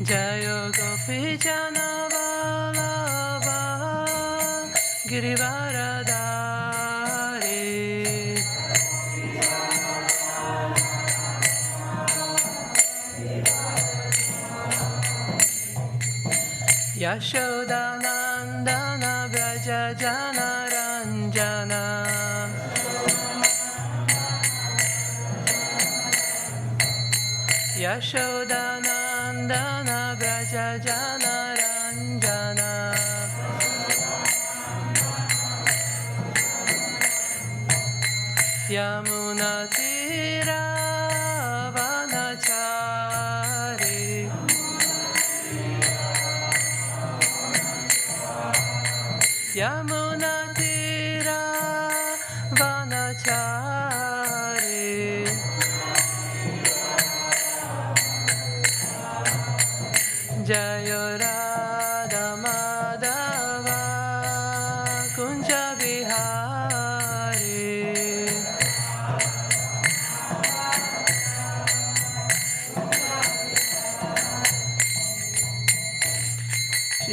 Jayo Gopi Jana Vallabha Girivaradari Yashodanandana Vraja Jana Ranjana Yashodanandana Vraja Jana Ranjana Yamuna Tira Vanachari Yamuna Tira Vanachari Jayo Radha Madhava Kunja Vihari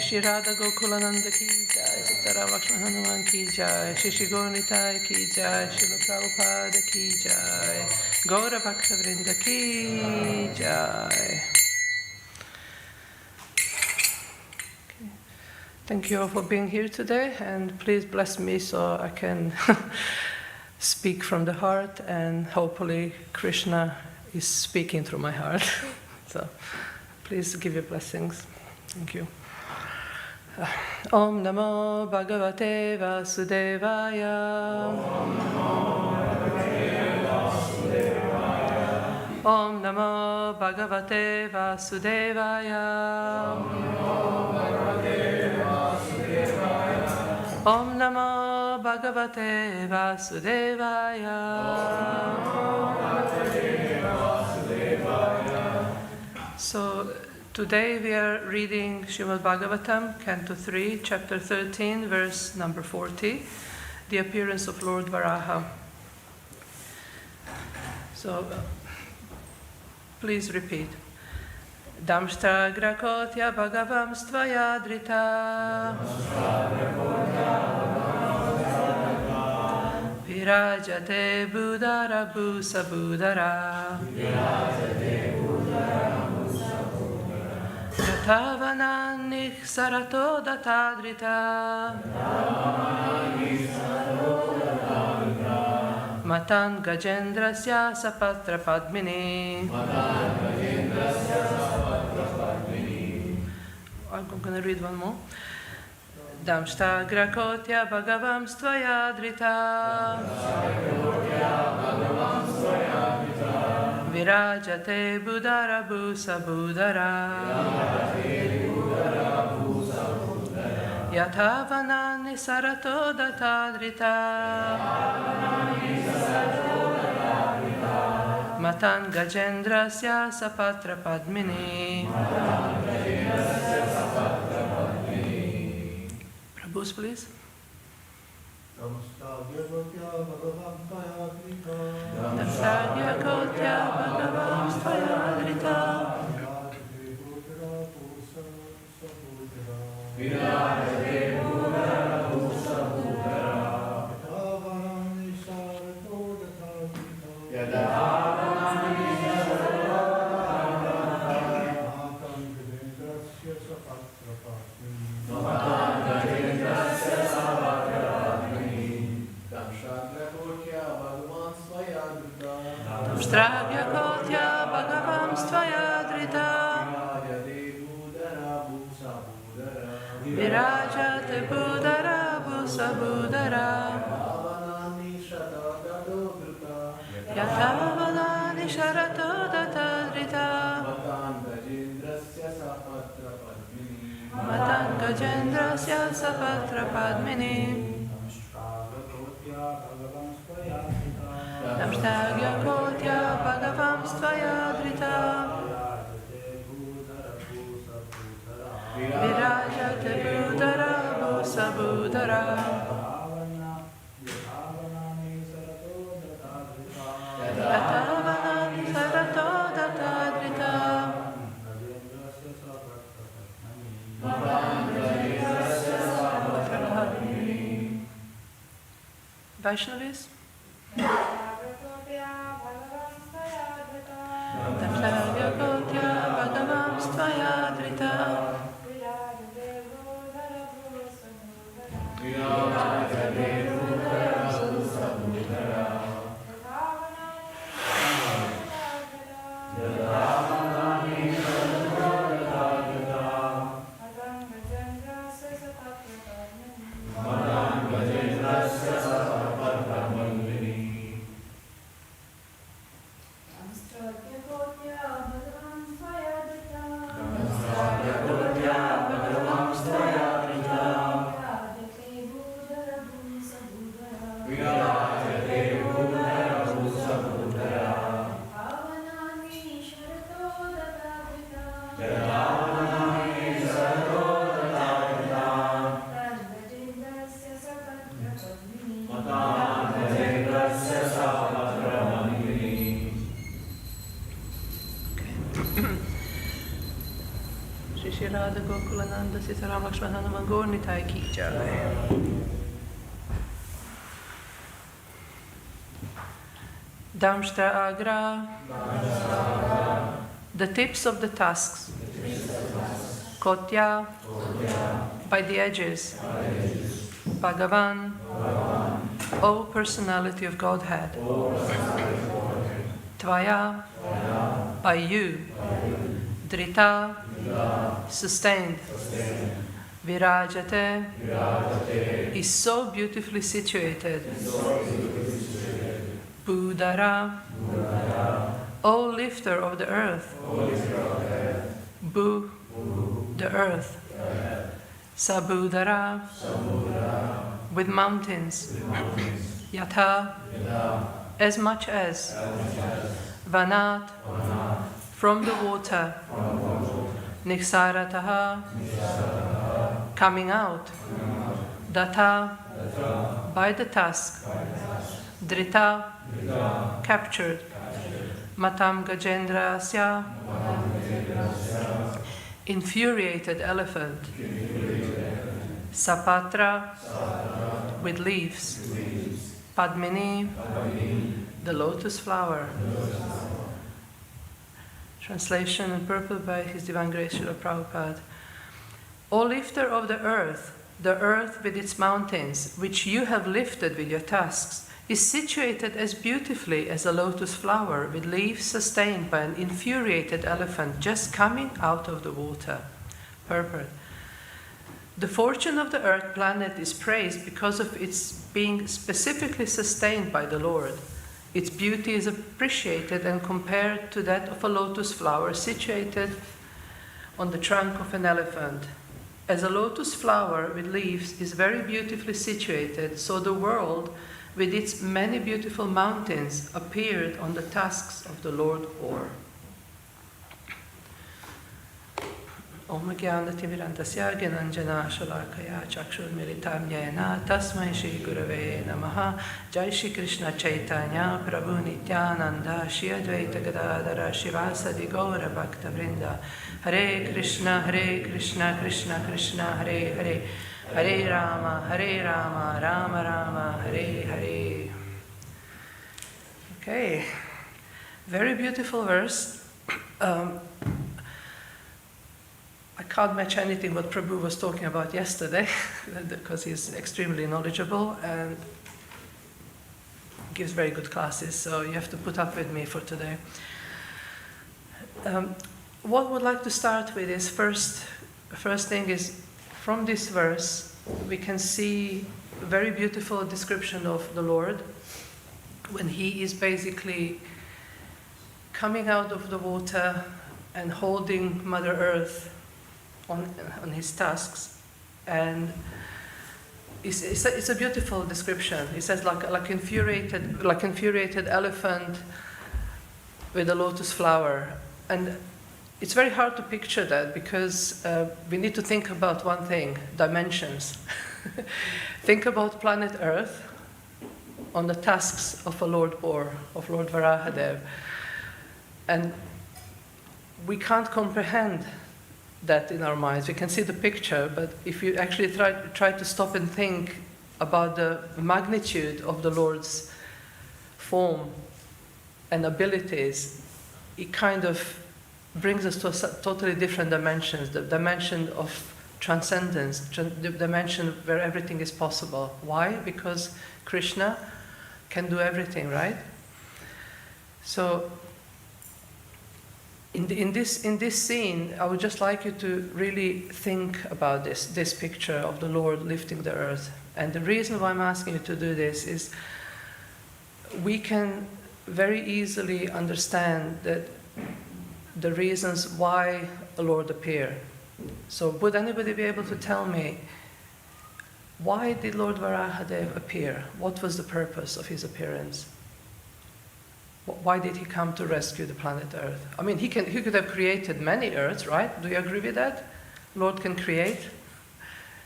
Shri Radha Gokulananda ki jai, Sitaram Lakshman Hanuman ki jai, Shri Gornitai ki jai, Srila Prabhupada ki jai, Gaura Bhaktivedanta ki jai. Thank you all for being here today, and please bless me so I can speak from the heart, and hopefully Krishna is speaking through my heart. So please give your blessings. Thank you. Om Namo Bhagavate Vasudevaya. Om Namo Bhagavate Vasudevaya. Om Namo Bhagavate Vasudevaya. So today we are reading Srimad Bhagavatam, Canto 3, Chapter 13, verse number 40, the appearance of Lord Varaha. So please repeat. Damshtagra Kotya Bhagavam Stvayadrita Virajate Budara Bhusa Budara Yathavanani Sarato Datadrita Matan Gajendrasya Sapatra Padmini. I'm going to read one more. Damshtagra Kotya Bhagavam Stvayadrita Virajate Budara Bhusa Budara Yathavanani Sarato Datadrita Matan Gajendrasya Sapatra Padmini. Prabhus, please. Damstagya Kotya Bhagavam Stvayadrita Virajate Budara Bhusa Budara Yathavanani Sarato Damshtagra Kotya Bhagavam Stvayadrita Virajate Budara Bhusa Budara Yathavanani Sharato Datadrita Matan Gajendrasya Sapatra Padmini. Damshtagra Kotya Bhagavam Stvayadrita Virajate Budara Bhusa Budara Yathavanani Sarato Datadrita Vaishnavis? Radha Gokulananda Sitaram Lakshmana Mangor Nitai Ki Jai. Damshta Agra. The tips of the tusks. Kotya. By the edges. Bhagavan. O Personality of Godhead. Tvaya. By you. Drita. Sustained. Virajate is so beautifully situated. Budara, O lifter of the earth. Bu, the earth. Sabudara, with mountains. Yatha, as much as. Vanat, from the water. Niksarataha, coming out. Data, by the tusk. Drita, captured. Matam Gajendrasya, infuriated elephant. Sapatra, with leaves. Padmini, the lotus flower. Translation in purple by His Divine Grace Srila Prabhupada. O lifter of the earth with its mountains, which you have lifted with your tusks, is situated as beautifully as a lotus flower with leaves sustained by an infuriated elephant just coming out of the water. Purport. The fortune of the earth planet is praised because of its being specifically sustained by the Lord. Its beauty is appreciated and compared to that of a lotus flower situated on the trunk of an elephant. As a lotus flower with leaves is very beautifully situated, so the world, with its many beautiful mountains, appeared on the tusks of the Lord Or. Om Jnanatimirandasya Gyananjana Shalakaya Chakshurmilitam Yena Tasmai Shri Gurave Namaha. Jai Shri Krishna Chaitanya Prabhu Nityananda Shri Advaita Gadadara Shivasadi Gaura Bhakta Vrinda. Hare Krishna Krishna Krishna Hare Hare, Hare Rama Rama Rama Hare Hare. Okay, very beautiful verse. I can't match anything what Prabhu was talking about yesterday because he's extremely knowledgeable and gives very good classes, so you have to put up with me for today. What I would like to start with is first thing is from this verse we can see a very beautiful description of the Lord when he is basically coming out of the water and holding Mother Earth on his tusks, and it's a beautiful description. It says like infuriated elephant with a lotus flower, and it's very hard to picture that because we need to think about one thing: dimensions. Think about planet Earth on the tusks of a Lord Bor, of Lord Varahadev, and we can't comprehend that in our minds. We can see the picture, but if you actually try to stop and think about the magnitude of the Lord's form and abilities, it kind of brings us to a totally different dimensions, the dimension of transcendence, the dimension where everything is possible. Why? Because Krishna can do everything, right? So, in this scene, I would just like you to really think about this picture of the Lord lifting the earth. And the reason why I'm asking you to do this is we can very easily understand that the reasons why the Lord appeared. So would anybody be able to tell me, why did Lord Varahadev appear? What was the purpose of his appearance? Why did he come to rescue the planet Earth? I mean, he could have created many Earths, right? Do you agree with that? Lord can create.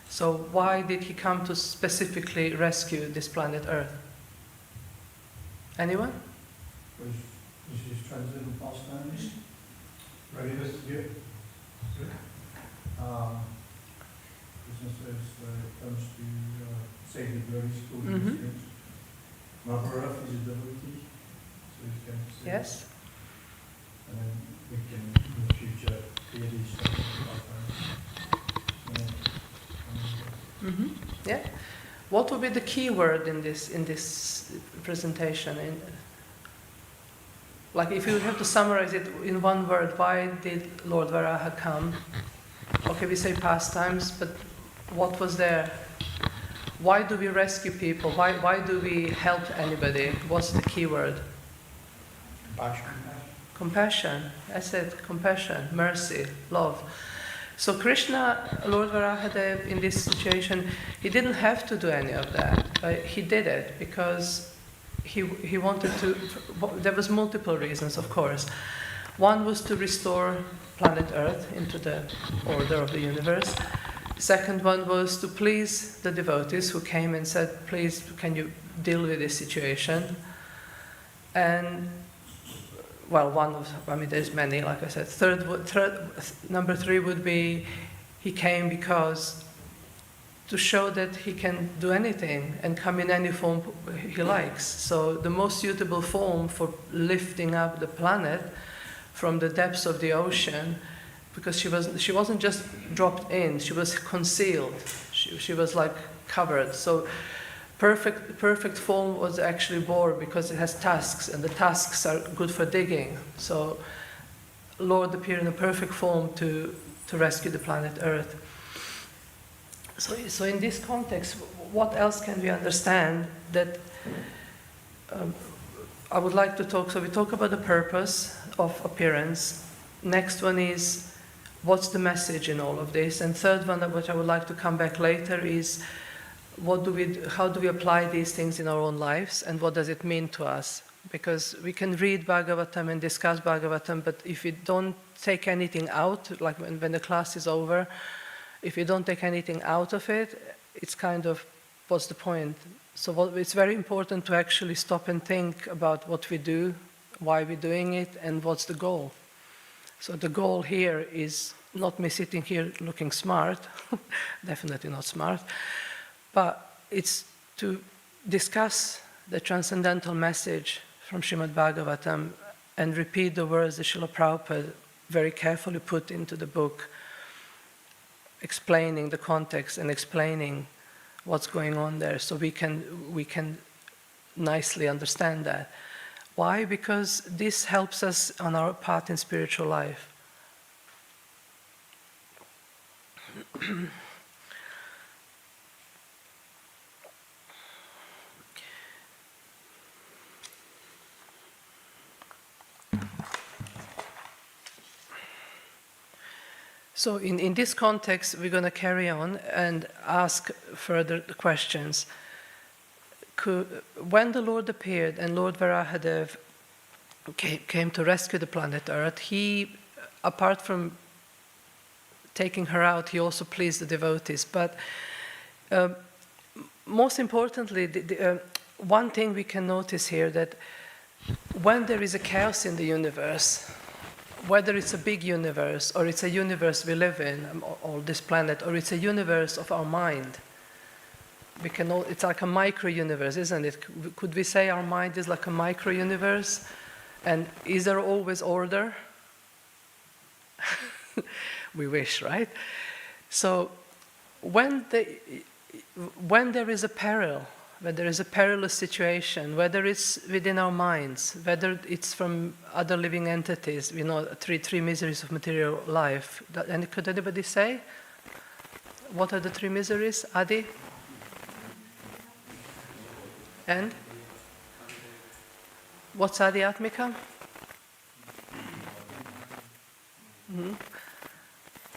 So why did he come to specifically rescue this planet Earth? Anyone? This is transcendental pastimes. Readiness to give. Business comes to save the glory school. Mother Earth is a devotee, so it can save. Yes. And then we can in the future create these Yeah. What would be the key word in this presentation? Like, if you have to summarize it in one word, why did Lord Varaha come? Okay, we say pastimes, but what was there? Why do we rescue people? Why do we help anybody? What's the key word? Compassion. Compassion. I said compassion, mercy, love. So Krishna, Lord Varahadev, in this situation, he didn't have to do any of that, but he did it because he wanted to. There was multiple reasons, of course. One was to restore planet Earth into the order of the universe. Second one was to please the devotees who came and said, please, can you deal with this situation? And, well, there's many, like I said. Number three would be, he came because to show that he can do anything and come in any form he likes. So the most suitable form for lifting up the planet from the depths of the ocean, because she wasn't just dropped in, she was concealed. She was like covered. So perfect form was actually bore because it has tusks, and the tusks are good for digging. So Lord appeared in a perfect form to rescue the planet Earth. So in this context, what else can we understand that I would like to talk, so we talk about the purpose of appearance. Next one is, what's the message in all of this? And third one, which I would like to come back later, is how do we apply these things in our own lives, and what does it mean to us? Because we can read Bhagavatam and discuss Bhagavatam, but if we don't take anything out, like when the class is over, if you don't take anything out of it, it's kind of, what's the point? So it's very important to actually stop and think about what we do, why we're doing it, and what's the goal. So the goal here is not me sitting here looking smart, definitely not smart, but it's to discuss the transcendental message from Srimad Bhagavatam and repeat the words that Srila Prabhupada very carefully put into the book, explaining the context and explaining what's going on there, so we can nicely understand that. Why? Because this helps us on our path in spiritual life. So in this context, we're going to carry on and ask further questions. When the Lord appeared and Lord Varahadev came to rescue the planet Earth, he, apart from taking her out, he also pleased the devotees. But most importantly, one thing we can notice here, that when there is a chaos in the universe, whether it's a big universe or it's a universe we live in, or this planet, or it's a universe of our mind, it's like a micro-universe, isn't it? Could we say our mind is like a micro-universe? And is there always order? We wish, right? So when there is a peril, when there is a perilous situation, whether it's within our minds, whether it's from other living entities, three miseries of material life. And could anybody say? What are the three miseries? Adi? And? What's Adhyatmika? Mm-hmm.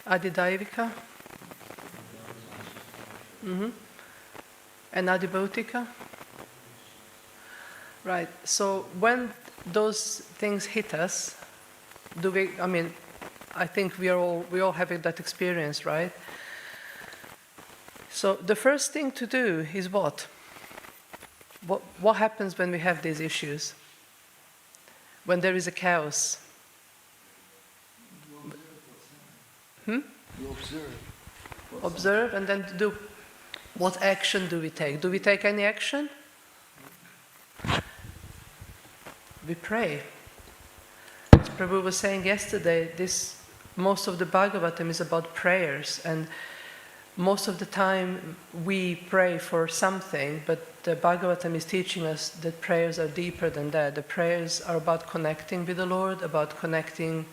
Adidaivika? Mm-hmm. And Adibhautika? Right, so when those things hit us, I think we all having that experience, right? So the first thing to do is what? What happens when we have these issues? When there is a chaos? You observe. Observe, and then do. What action do we take? Do we take any action? We pray. As Prabhu was saying yesterday, most of the Bhagavatam is about prayers, and most of the time we pray for something, but the Bhagavatam is teaching us that prayers are deeper than that. The prayers are about connecting with the Lord, about connecting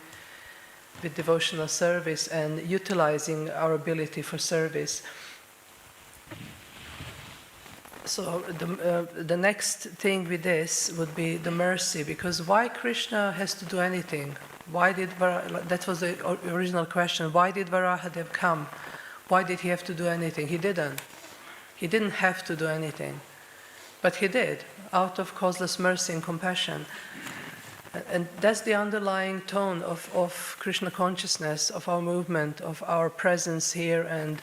with devotional service and utilizing our ability for service. So the next thing with this would be the mercy, because why Krishna has to do anything? That was the original question. Why did Varahadev come? Why did he have to do anything? He didn't. He didn't have to do anything. But he did, out of causeless mercy and compassion. And that's the underlying tone of Krishna consciousness, of our movement, of our presence here, and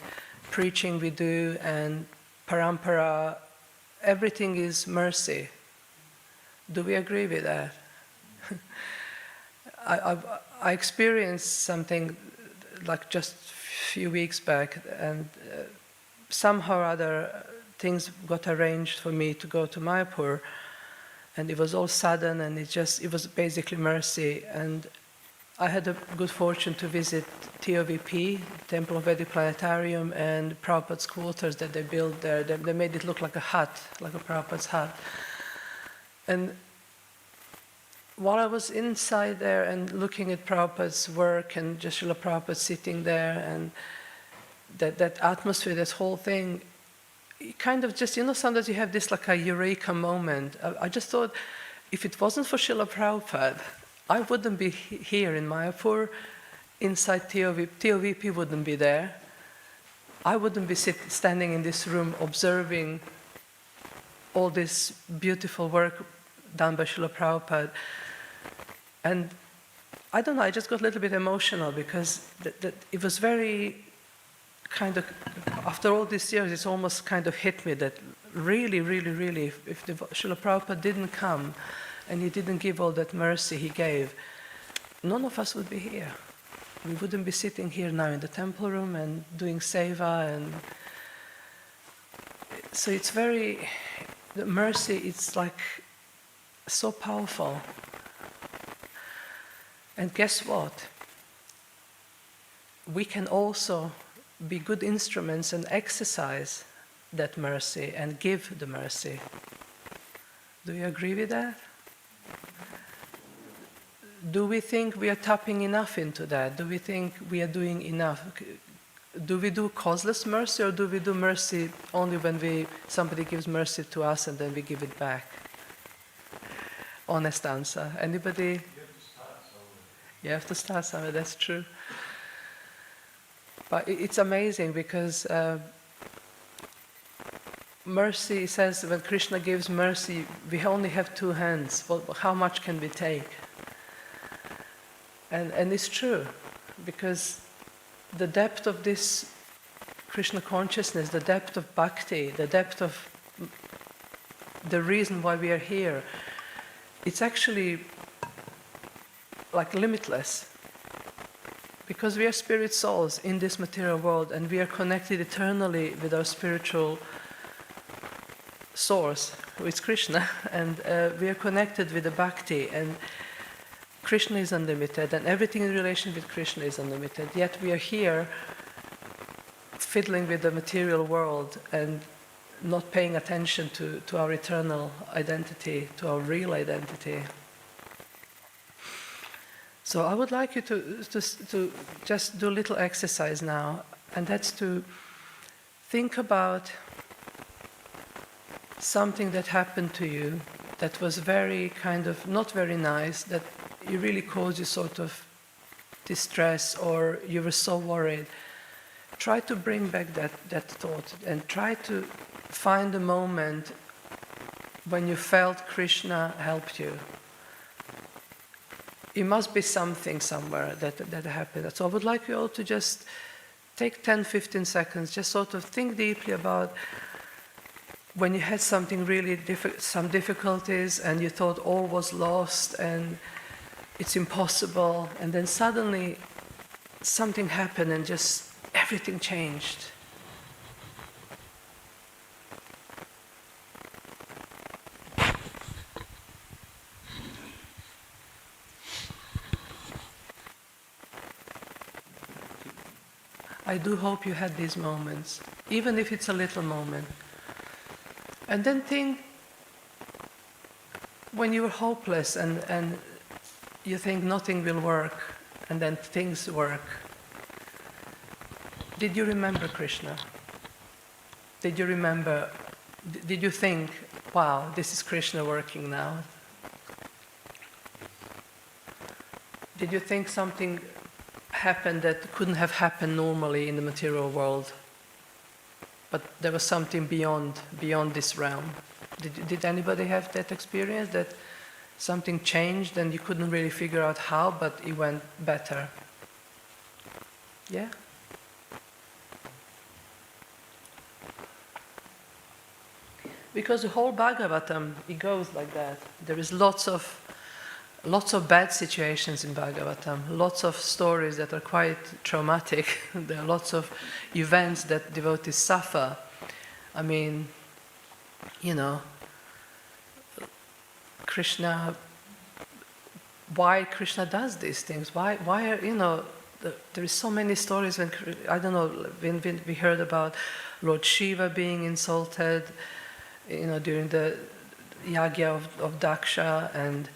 preaching we do, and parampara. Everything is mercy. Do we agree with that? I experienced something like just a few weeks back, and somehow or other things got arranged for me to go to Mayapur, and it was all sudden, and it was basically mercy. And I had the good fortune to visit TOVP, Temple of Vedic Planetarium, and Prabhupada's quarters that they built there. They made it look like a hut, like a Prabhupada's hut. And while I was inside there and looking at Prabhupada's work, and just Srila Prabhupada sitting there, and that atmosphere, this whole thing, it kind of just, sometimes you have this like a eureka moment. I just thought, if it wasn't for Srila Prabhupada, I wouldn't be here in Mayapur, inside TOVP. TOVP wouldn't be there. I wouldn't be standing in this room observing all this beautiful work done by Srila Prabhupada. And I don't know, I just got a little bit emotional, because it was very kind of, after all these years, it's almost kind of hit me that really, really, really, if Srila Prabhupada didn't come, and he didn't give all that mercy he gave, none of us would be here. We wouldn't be sitting here now in the temple room and doing seva. And so it's the mercy, it's like so powerful. And guess what? We can also be good instruments and exercise that mercy and give the mercy. Do you agree with that? Do we think we are tapping enough into that? Do we think we are doing enough? Do we do causeless mercy, or do we do mercy only when somebody gives mercy to us and then we give it back? Honest answer. Anybody? You have to start somewhere, that's true. But it's amazing, because mercy says, when Krishna gives mercy, we only have two hands. Well, how much can we take? And it's true, because the depth of this Krishna consciousness, the depth of bhakti, the depth of the reason why we are here, it's actually like limitless. Because we are spirit souls in this material world, and we are connected eternally with our spiritual source, who is Krishna, and we are connected with the bhakti, and Krishna is unlimited, and everything in relation with Krishna is unlimited. Yet we are here fiddling with the material world and not paying attention to our eternal identity, to our real identity. So I would like you to just do a little exercise now, and that's to think about something that happened to you that was very kind of not very nice, that it really caused you sort of distress, or you were so worried. Try to bring back that thought and try to find a moment when you felt Krishna helped you. It must be something somewhere that happened. So I would like you all to just take 10-15 seconds, just sort of think deeply about when you had something really some difficulties and you thought all was lost and it's impossible, and then suddenly something happened and just everything changed. I do hope you had these moments, even if it's a little moment. And then think when you were hopeless and you think nothing will work, and then things work. Did you remember Krishna? Did you remember, did you think, wow, this is Krishna working now? Did you think something happened that couldn't have happened normally in the material world, but there was something beyond this realm? Did anybody have that experience, that something changed and you couldn't really figure out how, but it went better? Yeah? Because the whole Bhagavatam, it goes like that. There is lots of bad situations in Bhagavatam, lots of stories that are quite traumatic. There are lots of events that devotees suffer. I mean, Krishna, why Krishna does these things? Why are, there is so many stories when, I don't know, when we heard about Lord Shiva being insulted, during the yagya of Daksha, and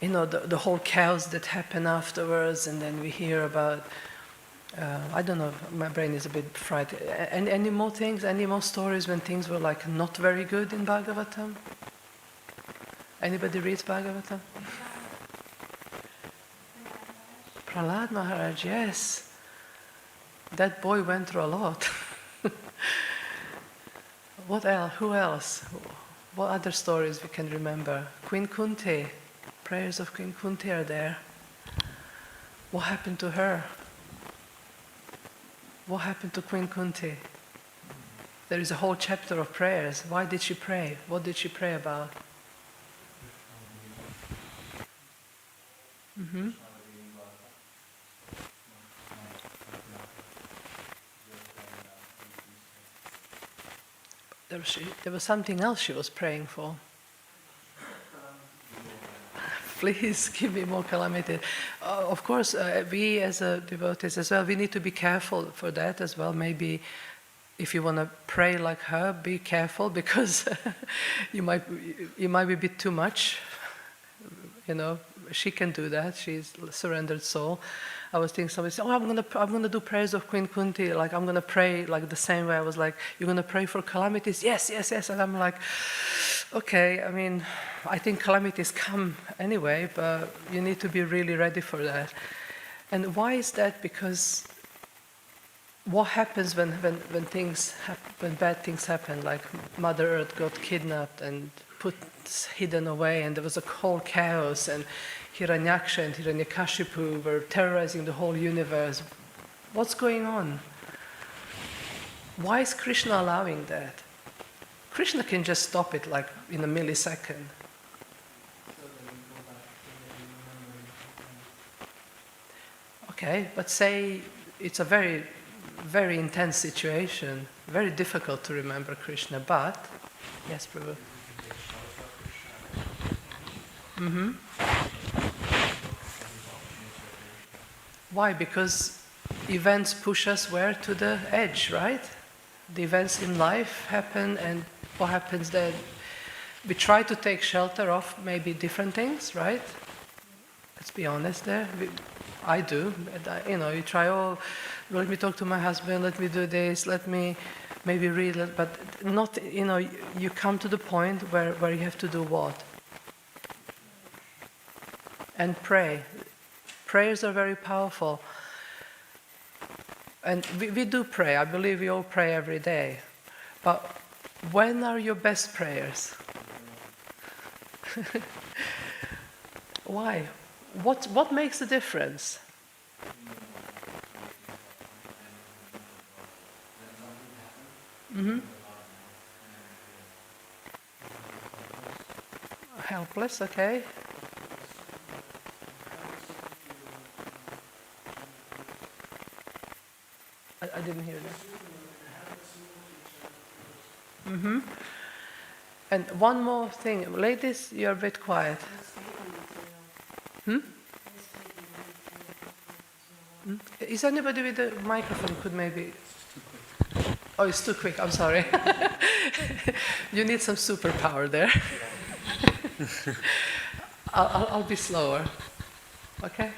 the whole chaos that happened afterwards, and then we hear about, I don't know, my brain is a bit fried. Any more things, any more stories when things were like not very good in Bhagavatam? Anybody reads Bhagavatam? Prahlad Maharaj, yes. That boy went through a lot. What else? Who else? What other stories we can remember? Queen Kunti. Prayers of Queen Kunti are there. What happened to her? What happened to Queen Kunti? There is a whole chapter of prayers. Why did she pray? What did she pray about? Mm-hmm. There was something else she was praying for. Please give me more calamity. Of course, we as devotees as well, we need to be careful for that as well. Maybe if you want to pray like her, be careful, because you might be a bit too much. She can do that. She's a surrendered soul. I was thinking, somebody said, "Oh, I'm gonna do prayers of Queen Kunti. Like I'm gonna pray like the same way." I was like, "You're gonna pray for calamities?" Yes. And I'm like, okay. I mean, I think calamities come anyway, but you need to be really ready for that. And why is that? Because what happens when bad things happen? Like Mother Earth got kidnapped and hidden away, and there was a whole chaos, and Hiranyaksha and Hiranyakashipu were terrorizing the whole universe. What's going on? Why is Krishna allowing that? Krishna can just stop it like in a millisecond. Okay, but say it's a very very intense situation, very difficult to remember Krishna, but, yes, Prabhu. Mm-hmm. Why? Because events push us where? To the edge, right? The events in life happen, and what happens then? We try to take shelter of maybe different things, right? Let's be honest there. I do. You try, let me talk to my husband, let me do this, let me maybe read, but not, you come to the point where you have to do what? And pray. Prayers are very powerful. And we do pray. I believe we all pray every day. But when are your best prayers? Why? What makes the difference? Mm-hmm. Helpless, okay. I didn't hear that. Mm-hmm. And one more thing. Ladies, you're a bit quiet. Hmm? Is anybody with a microphone could maybe... Oh, it's too quick, I'm sorry. You need some superpower there. I'll be slower. Okay?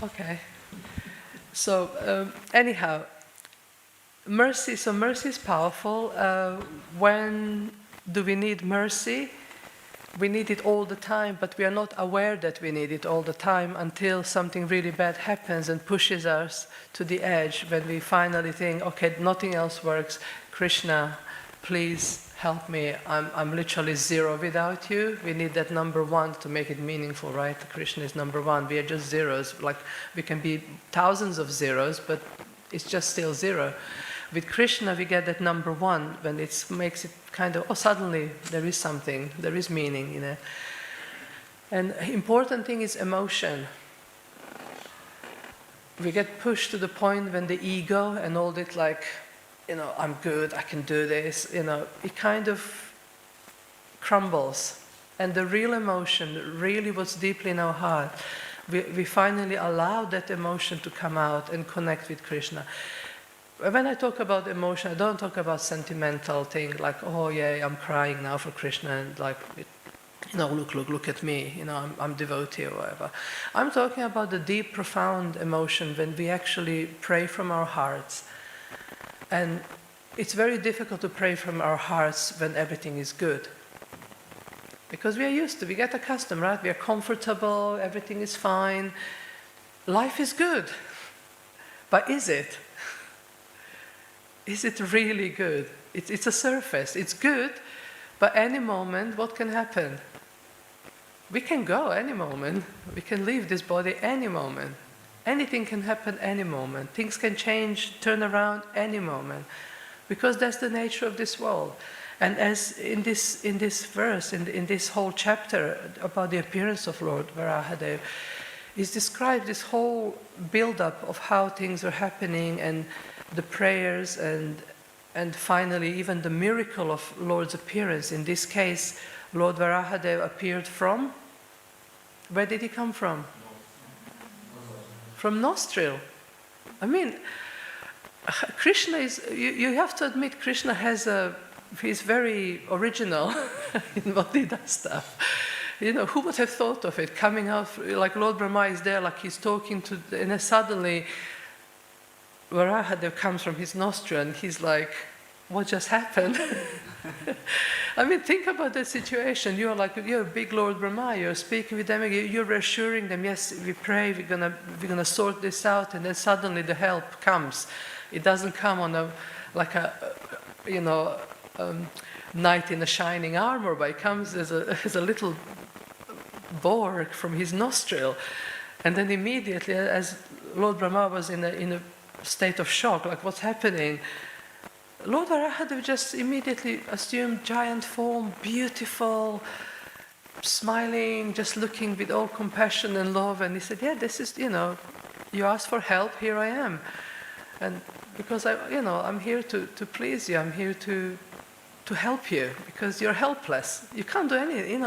Okay. So, anyhow, mercy. So mercy is powerful. When do we need mercy? We need it all the time, but we are not aware that we need it all the time until something really bad happens and pushes us to the edge, when we finally think, okay, nothing else works. Krishna, please help me. I'm literally zero without you. We need that number one to make it meaningful, right? Krishna is number one. We are just zeros. Like, we can be thousands of zeros, but it's just still zero. With Krishna, we get that number one, when it makes it kind of, suddenly there is something, there is meaning, And important thing is emotion. We get pushed to the point when the ego and all that, like, I'm good, I can do this, it kind of crumbles. And the real emotion, really what's deeply in our heart, we finally allow that emotion to come out and connect with Krishna. When I talk about emotion, I don't talk about sentimental thing like, oh yeah, I'm crying now for Krishna, and like, look at me, I'm devotee or whatever. I'm talking about the deep, profound emotion when we actually pray from our hearts. And it's very difficult to pray from our hearts when everything is good. Because we get accustomed, right? We are comfortable, everything is fine. Life is good. But is it? Is it really good? It's a surface. It's good, but any moment, what can happen? We can go any moment. We can leave this body any moment. Anything can happen any moment. Things can change, turn around any moment. Because that's the nature of this world. And as in this verse, in this whole chapter about the appearance of Lord Varahadev, is described this whole build-up of how things are happening, and the prayers, and finally even the miracle of Lord's appearance. In this case, Lord Varahadev appeared from? Where did he come from? From nostril. I mean, Krishna is, you have to admit, Krishna he's very original in what he does stuff. Who would have thought of it? Coming out, like Lord Brahma is there, like he's talking and then suddenly Varahadev comes from his nostril, and he's like, what just happened? I mean, think about that situation. You're a big Lord Brahma, you're speaking with them, you're reassuring them, yes, we pray, we're gonna sort this out, and then suddenly the help comes. It doesn't come on a knight in a shining armor, but it comes as a little boar from his nostril. And then immediately, as Lord Brahma was in a state of shock, like, what's happening? Lord Varahadev just immediately assumed giant form, beautiful, smiling, just looking with all compassion and love. And he said, yeah, this is, you asked for help, here I am. And because I'm here to please you, I'm here to help you, because you're helpless. You can't do anything.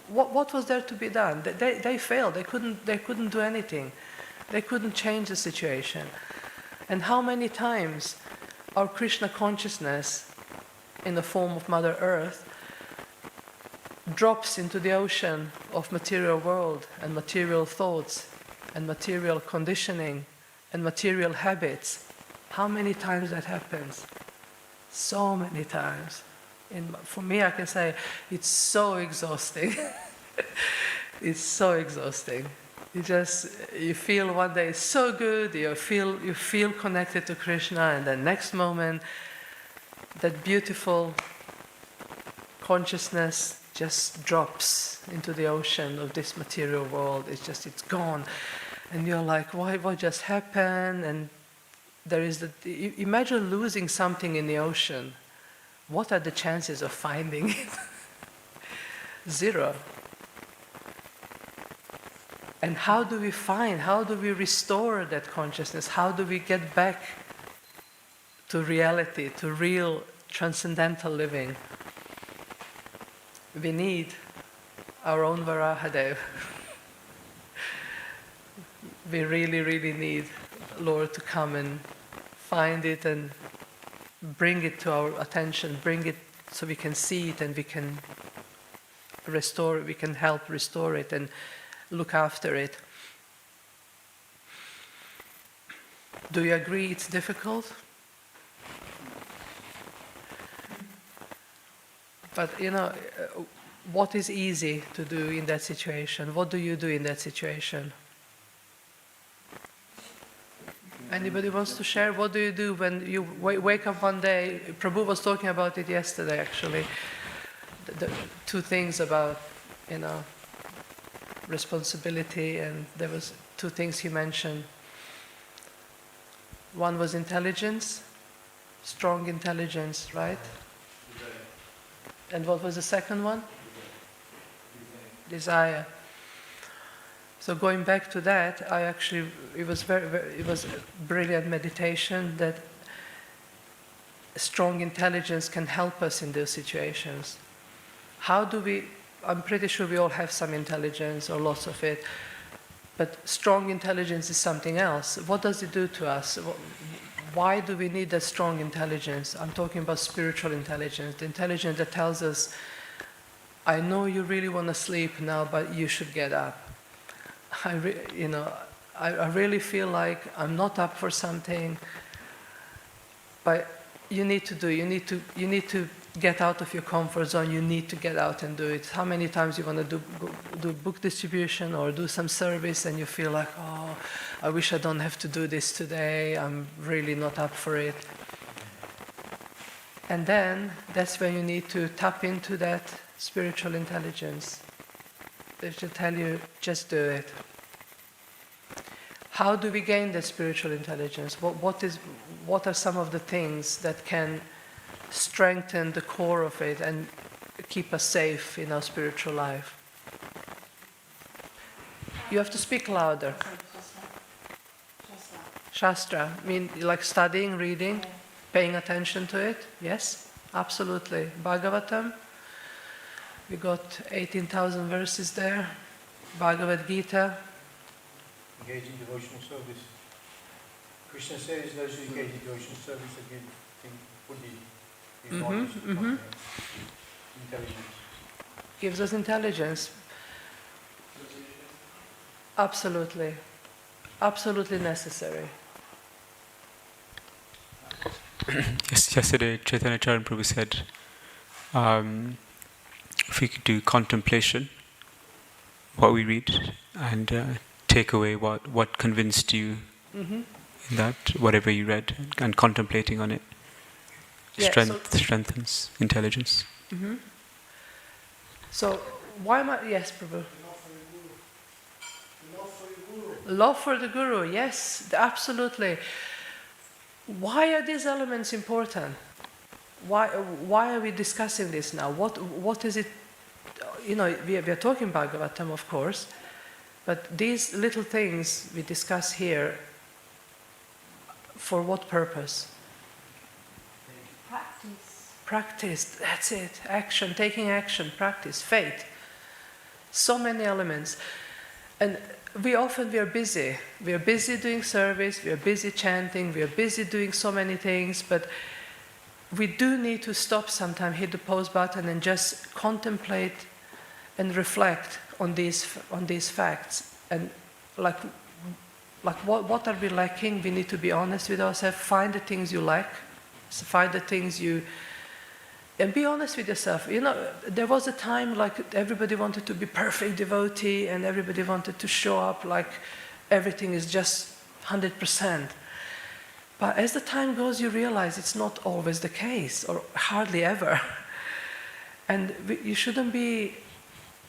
What was there to be done? They failed. They couldn't do anything. They couldn't change the situation. And how many times our Krishna consciousness, in the form of Mother Earth, drops into the ocean of material world and material thoughts and material conditioning and material habits. How many times that happens? So many times. For me, I can say it's so exhausting. It's so exhausting. You feel one day it's so good, you feel connected to Krishna, and the next moment that beautiful consciousness just drops into the ocean of this material world. It's gone. And you're like, what just happened? And there is imagine losing something in the ocean. What are the chances of finding it? Zero. And how do we restore that consciousness? How do we get back to reality, to real transcendental living? We need our own Varahadev. We really, really need Lord to come and find it and bring it to our attention, bring it so we can see it and we can restore it, we can help restore it and look after it. Do you agree it's difficult? But what is easy to do in that situation? What do you do in that situation? Anybody wants to share? What do you do when you wake up one day? Prabhu was talking about it yesterday, actually. The two things about, responsibility, and there was two things he mentioned. One was intelligence, strong intelligence, right? And what was the second one? Desire. So going back to that, it was a brilliant meditation that strong intelligence can help us in those situations. I'm pretty sure we all have some intelligence or lots of it, but strong intelligence is something else. What does it do to us? Why do we need that strong intelligence? I'm talking about spiritual intelligence, the intelligence that tells us, I know you really want to sleep now, but you should get up. I really feel like I'm not up for something, but you need to get out of your comfort zone. You need to get out and do it. How many times you want to do book distribution or do some service and you feel like, oh, I wish I don't have to do this today. I'm really not up for it. And then that's when you need to tap into that spiritual intelligence. They should tell you, just do it. How do we gain that spiritual intelligence? What are some of the things that can strengthen the core of it and keep us safe in our spiritual life? You have to speak louder. Shastra. I mean, like studying, reading, paying attention to it? Yes, absolutely. Bhagavatam. We got 18,000 verses there. Bhagavad Gita. Engage in devotional service. Krishna says those who engage in devotional service are given buddhi, intelligence. Gives us intelligence. Absolutely. Absolutely necessary. Yesterday, Chaitanya Charan Prabhu said, if we could do contemplation, what we read, and take away what convinced you in that, whatever you read, and contemplating on it, strengthens intelligence. Mm-hmm. So, why am I... Yes, Prabhu. Love for the Guru, yes, absolutely. Why are these elements important? Why are we discussing this now? What is it? we are talking Bhagavatam, of course, but these little things we discuss here, for what purpose? Practice, that's it. Action, taking action, practice, faith. So many elements. And we are busy. We are busy doing service, we are busy chanting, we are busy doing so many things, but we do need to stop sometime, hit the pause button and just contemplate and reflect on these facts. And like what are we lacking? We need to be honest with ourselves, find the things you lack, find the things and be honest with yourself. There was a time like everybody wanted to be perfect devotee and everybody wanted to show up like everything is just 100%. But as the time goes, you realize it's not always the case, or hardly ever. And you shouldn't be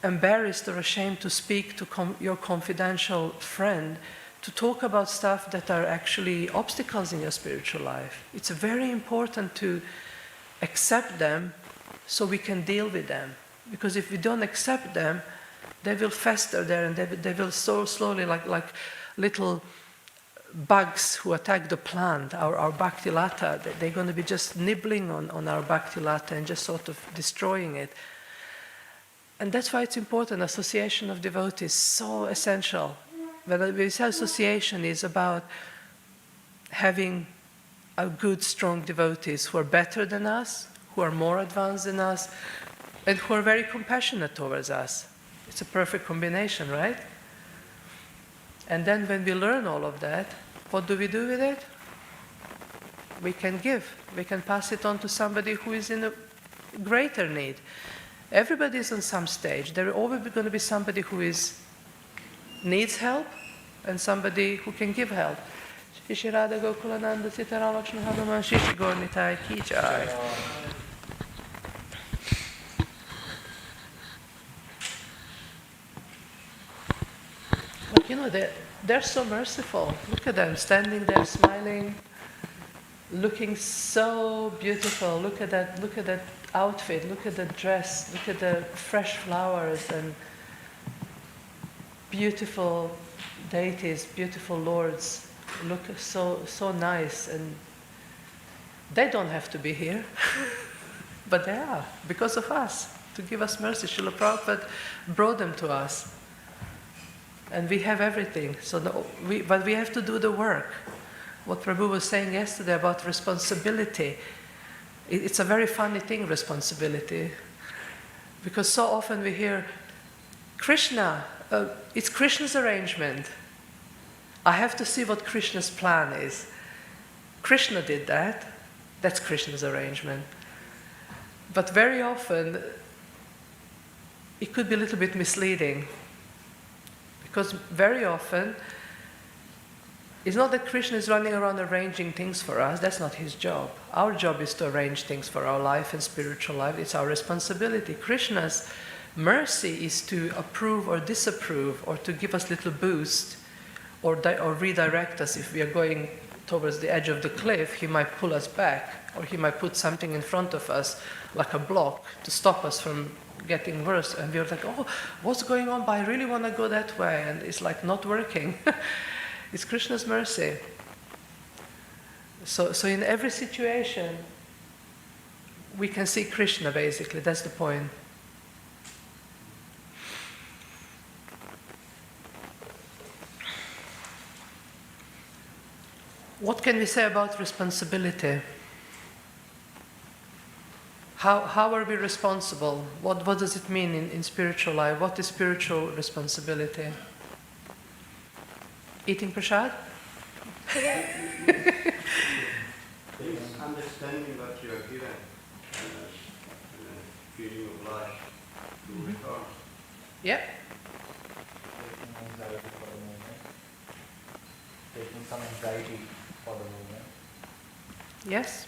embarrassed or ashamed to speak to your confidential friend, to talk about stuff that are actually obstacles in your spiritual life. It's very important to accept them so we can deal with them. Because if we don't accept them, they will fester there and they will so slowly, like little bugs who attack the plant, our bhakti lata. They're going to be just nibbling on our bhakti lata and just sort of destroying it. And that's why it's important. Association of devotees is so essential. When we say association is about having a good, strong devotees who are better than us, who are more advanced than us, and who are very compassionate towards us. It's a perfect combination, right? And then when we learn all of that, what do we do with it? We can give. We can pass it on to somebody who is in a greater need. Everybody is on some stage. There are always going to be somebody who needs help and somebody who can give help. Shri Radha Gokulananda Sitaram Lakshmi Hanuman Shri Gornitai Ki Jai. But they're so merciful. Look at them standing there smiling, looking so beautiful. Look at that outfit, look at the dress, look at the fresh flowers and beautiful deities, beautiful lords. Look so nice, and they don't have to be here, but they are, because of us, to give us mercy. Srila Prabhupada brought them to us. And we have everything, but we have to do the work. What Prabhu was saying yesterday about responsibility, it's a very funny thing, responsibility. Because so often we hear, Krishna, it's Krishna's arrangement. I have to see what Krishna's plan is. Krishna did that. That's Krishna's arrangement. But very often, it could be a little bit misleading. Because very often, it's not that Krishna is running around arranging things for us. That's not his job. Our job is to arrange things for our life and spiritual life. It's our responsibility. Krishna's mercy is to approve or disapprove, or to give us a little boost, or redirect us. If we are going towards the edge of the cliff, he might pull us back, or he might put something in front of us, like a block, to stop us from getting worse. And we're like, oh, what's going on? But I really want to go that way. And it's like not working. It's Krishna's mercy. So in every situation, we can see Krishna, basically. That's the point. What can we say about responsibility? How are we responsible? What does it mean in spiritual life? What is spiritual responsibility? Eating prasad? It's understanding what you are given and feeling of life to return. Yeah. Taking some anxiety for the movement. Yes.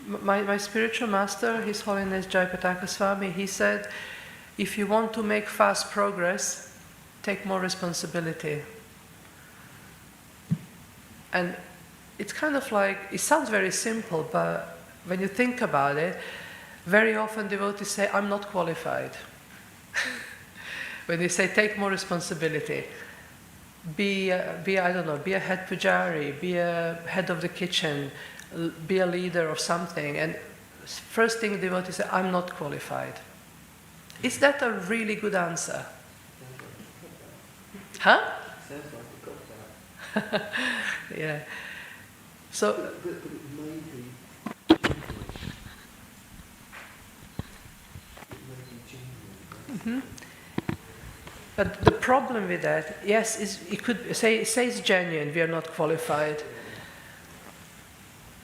My spiritual master, His Holiness Jayapataka Swami, he said, if you want to make fast progress, take more responsibility. And it's kind of like, it sounds very simple, but when you think about it, very often devotees say, I'm not qualified. When they say take more responsibility, be a head pujari, be a head of the kitchen, be a leader of something, and first thing the devotee say, I'm not qualified. Is that a really good answer? Huh? Sounds like you got that. Yeah. So, But it may be genuine. but the problem with that, yes, is it could say it's genuine. We are not qualified.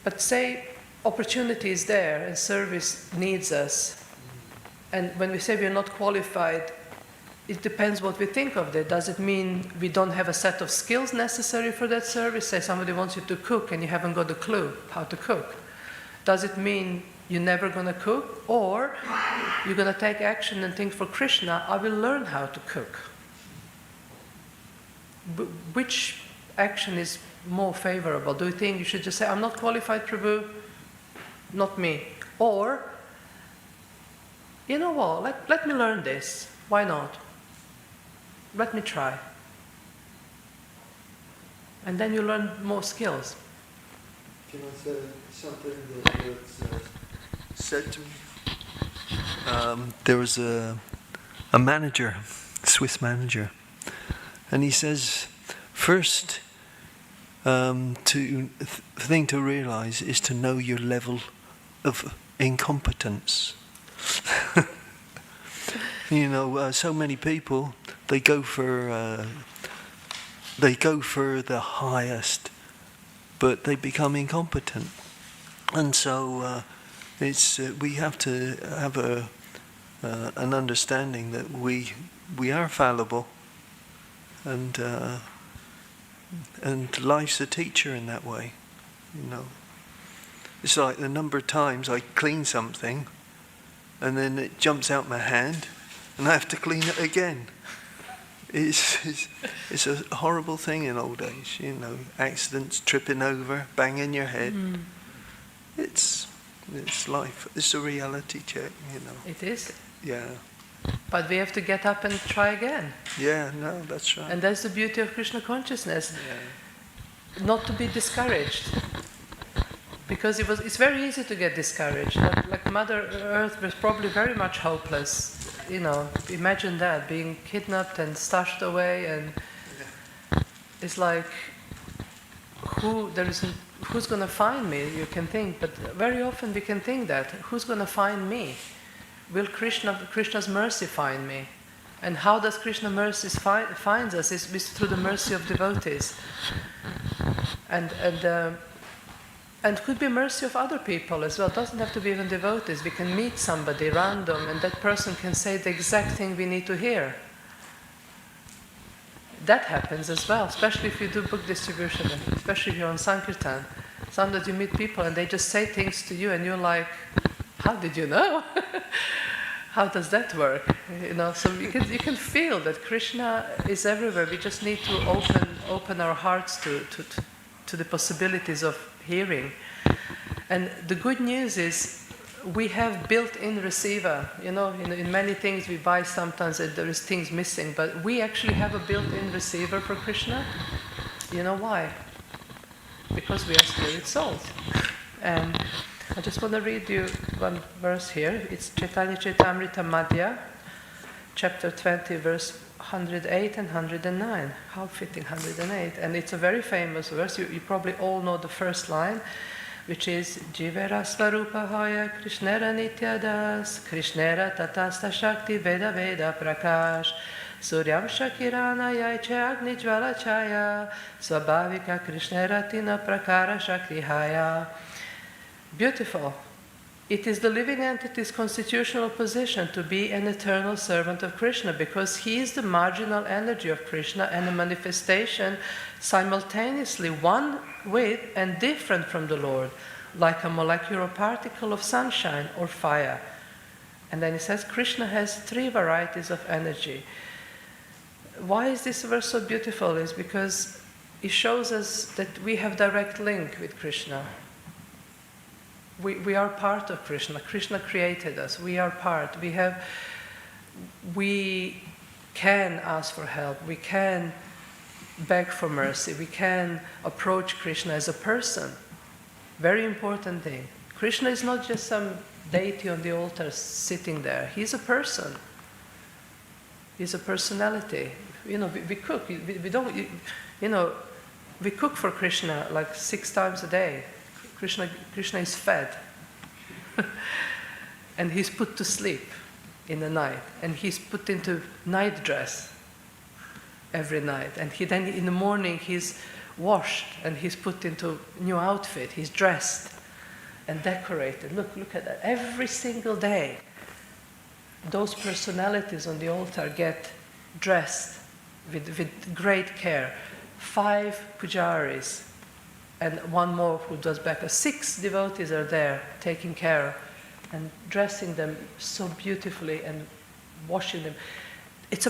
But say opportunity is there and service needs us, and when we say we are not qualified, it depends what we think of that. Does it mean we don't have a set of skills necessary for that service? Say somebody wants you to cook and you haven't got a clue how to cook. Does it mean you're never going to cook? Or you're going to take action and think, for Krishna, I will learn how to cook. Which action is more favorable? Do you think you should just say, I'm not qualified, Prabhu, not me? Or, you know what, let me learn this. Why not? Let me try. And then you learn more skills. Can I say something that's said to me? There was a manager, Swiss manager, and he says, first thing to realize is to know your level of incompetence. You know, so many people, they go for the highest, but they become incompetent, and so we have to have an understanding that we are fallible, and life's a teacher in that way. You know, it's like the number of times I clean something, and then it jumps out my hand, and I have to clean it again. It's a horrible thing in old age, you know, accidents, tripping over, banging your head. It's life. It's a reality check, you know. It is. Yeah. But we have to get up and try again. Yeah, no, that's right. And that's the beauty of Krishna consciousness. Yeah. Not to be discouraged. Because it's very easy to get discouraged. Like Mother Earth was probably very much hopeless. You know, imagine that, being kidnapped and stashed away, and it's like, who's going to find me? You can think, but very often we can think that, who's going to find me? Will Krishna's mercy find me? And how does Krishna mercy find us? Is through the mercy of devotees. And could be mercy of other people as well. It doesn't have to be even devotees. We can meet somebody random, and that person can say the exact thing we need to hear. That happens as well, especially if you do book distribution, especially if you're on Sankirtan. Sometimes you meet people and they just say things to you and you're like, how did you know? How does that work? You know, so you can feel that Krishna is everywhere. We just need to open our hearts to the possibilities of hearing. And the good news is we have built-in receiver. You know, in many things we buy sometimes there is things missing, but we actually have a built-in receiver for Krishna. You know why? Because we are spirit souls. And I just want to read you one verse here. It's Chaitanya Chaitamrita Madhya, chapter 20, verse 108 and 109. How fitting, 108. And it's a very famous verse. You probably all know the first line, which is Jivera Svarupahaya Krishnera Nityadas Krishnera Tatasta Shakti Veda Veda Prakash Suryam Shakirana Yaiche Agni Jvala Chaya Swabhavika Krishnera Tina Prakara Shakti Haya. Beautiful. It is the living entity's constitutional position to be an eternal servant of Krishna, because he is the marginal energy of Krishna and a manifestation simultaneously one with and different from the Lord, like a molecular particle of sunshine or fire. And then he says Krishna has 3 varieties of energy. Why is this verse so beautiful? Is because it shows us that we have direct link with Krishna. We are part of Krishna. Krishna created us. We are part. we can ask for help, we can beg for mercy, we can approach Krishna as a person. Very important thing. Krishna is not just some deity on the altar sitting there. He's a person. He's a personality. You know, we cook. We don't. You know, we cook for Krishna like 6 times a day. Krishna is fed, and he's put to sleep in the night, and he's put into night dress every night, and then in the morning he's washed and he's put into new outfit. He's dressed and decorated. Look at that. Every single day, those personalities on the altar get dressed with great care. 5 pujaris and 1 more who does backup. 6 devotees are there taking care and dressing them so beautifully and washing them. It's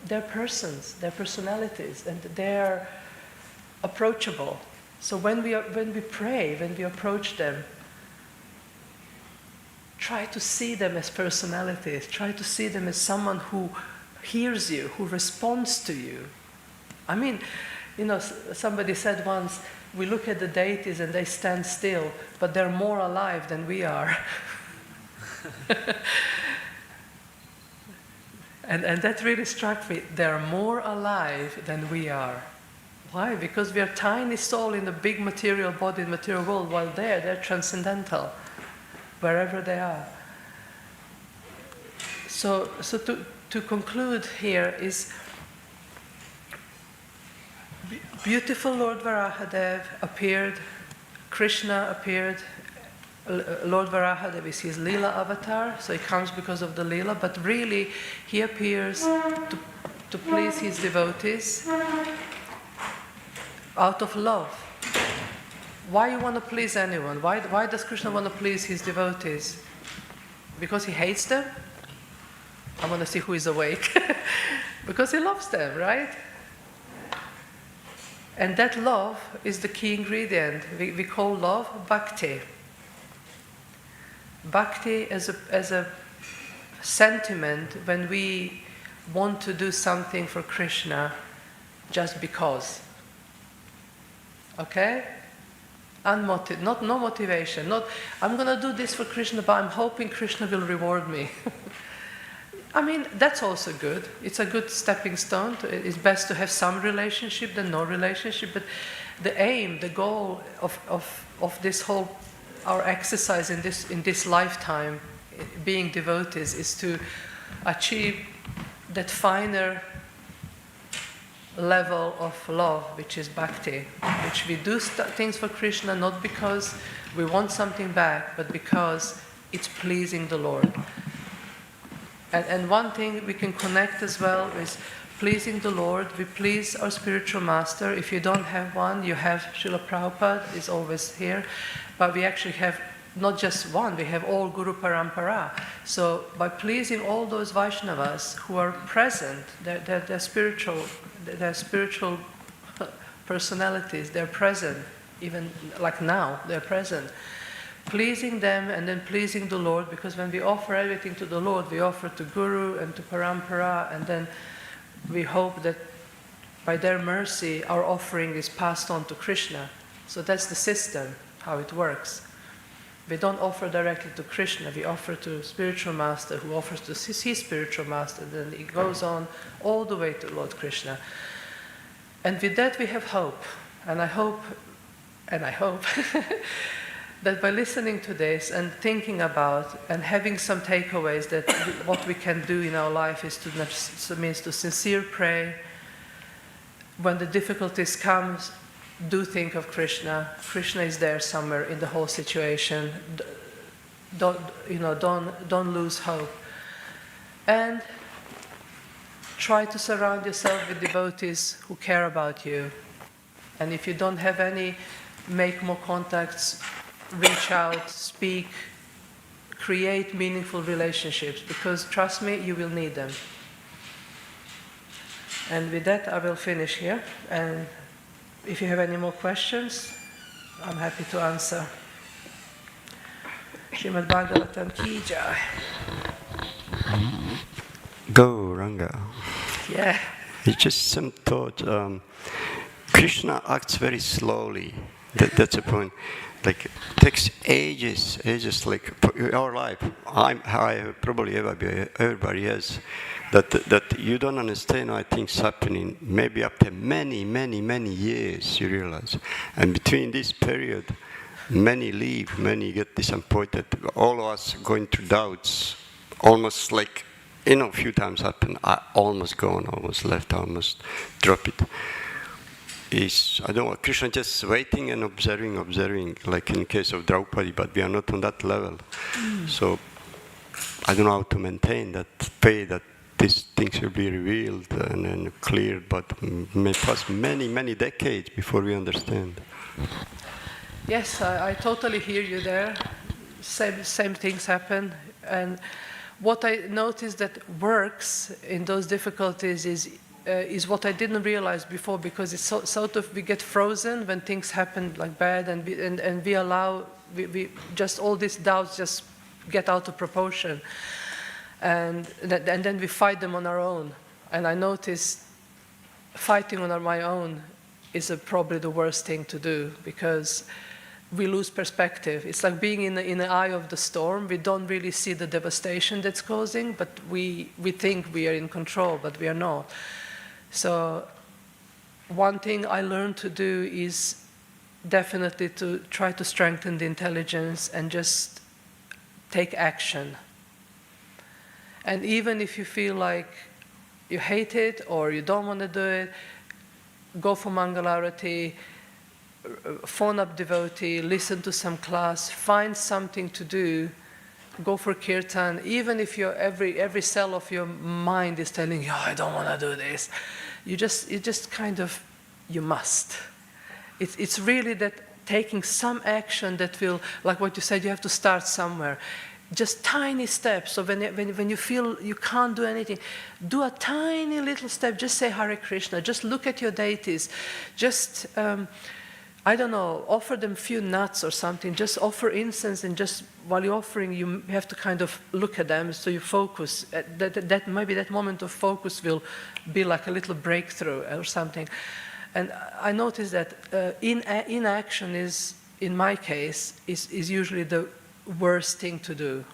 they're persons, they're personalities, and they're approachable. So when we pray, when we approach them, try to see them as personalities. Try to see them as someone who hears you, who responds to you. I mean, somebody said once, we look at the deities and they stand still, but they're more alive than we are. and that really struck me. They're more alive than we are. Why? Because we are tiny soul in a big material body, material world, while they're transcendental, wherever they are. So to conclude here is, beautiful Lord Varahadev appeared, Krishna appeared. Lord Varahadev is his Leela avatar, so he comes because of the Leela, but really he appears to please his devotees out of love. Why you want to please anyone? Why does Krishna want to please his devotees? Because he hates them? I want to see who is awake. Because he loves them, right? And that love is the key ingredient. We call love bhakti. Bhakti as a sentiment when we want to do something for Krishna just because. Okay? No motivation. Not, I'm going to do this for Krishna, but I'm hoping Krishna will reward me. I mean, that's also good. It's a good stepping stone. It's best to have some relationship than no relationship. But the aim, the goal of this whole, our exercise in this lifetime, being devotees, is to achieve that finer level of love, which is bhakti, which we do things for Krishna not because we want something back, but because it's pleasing the Lord. And one thing we can connect as well is pleasing the Lord. We please our spiritual master. If you don't have one, you have Srila Prabhupada is always here, but we actually have not just one, we have all Guru Parampara. So by pleasing all those Vaishnavas who are present, they're spiritual personalities, they're present, even like now, they're present. Pleasing them and then pleasing the Lord, because when we offer everything to the Lord, we offer to Guru and to Parampara, and then we hope that by their mercy our offering is passed on to Krishna. So that's the system, how it works. We don't offer directly to Krishna, we offer to spiritual master who offers to his spiritual master, then it goes on all the way to Lord Krishna. And with that we have hope. And I hope that by listening to this and thinking about and having some takeaways that what we can do in our life is to sincere pray. When the difficulties come, do think of Krishna. Krishna is there somewhere in the whole situation. Don't lose hope. And try to surround yourself with devotees who care about you. And if you don't have any, make more contacts, reach out, speak, create meaningful relationships, because trust me, you will need them. And with that, I will finish here. And if you have any more questions, I'm happy to answer. Srimad Bhagavatam ki jai. Go, Ranga. Yeah. It's just some thought. Krishna acts very slowly. That's the point. Like, it takes ages. Like our life. I probably everybody has that you don't understand why things happening. Maybe after many years, you realize. And between this period, many leave, many get disappointed. All of us going through doubts, almost like. A few times happened. I almost gone, almost left, almost drop it. I don't know, Krishna just waiting and observing, like in case of Draupadi, but we are not on that level. So I don't know how to maintain that faith that these things will be revealed and cleared, but may pass many decades before we understand. Yes, I totally hear you there. Same things happen. And what I noticed that works in those difficulties is what I didn't realize before, because it's sort of we get frozen when things happen like bad, and we allow we just all these doubts just get out of proportion, and then we fight them on our own. And I noticed fighting on my own is probably the worst thing to do, because we lose perspective. It's like being in the eye of the storm. We don't really see the devastation that's causing, but we think we are in control, but we are not. So one thing I learned to do is definitely to try to strengthen the intelligence and just take action. And even if you feel like you hate it or you don't want to do it, go for Mangalarati, phone up devotee, listen to some class, find something to do, go for kirtan, even if every cell of your mind is telling you, oh, I don't want to do this. You just kind of, you must. It's really that taking some action that will, like what you said, you have to start somewhere. Just tiny steps. So when you feel you can't do anything, do a tiny little step. Just say Hare Krishna. Just look at your deities. Just I don't know, offer them a few nuts or something. Just offer incense, and just while you're offering, you have to kind of look at them, so you focus. That maybe that moment of focus will be like a little breakthrough or something. And I noticed that inaction is, in my case, is usually the worst thing to do.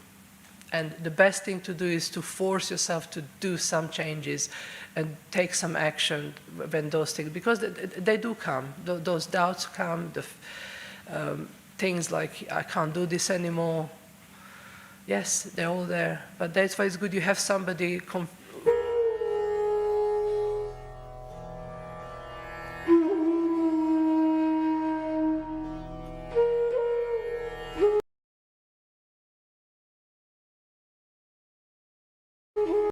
And the best thing to do is to force yourself to do some changes and take some action when those things, because they do come. Those doubts come, things like, I can't do this anymore. Yes, they're all there. But that's why it's good you have somebody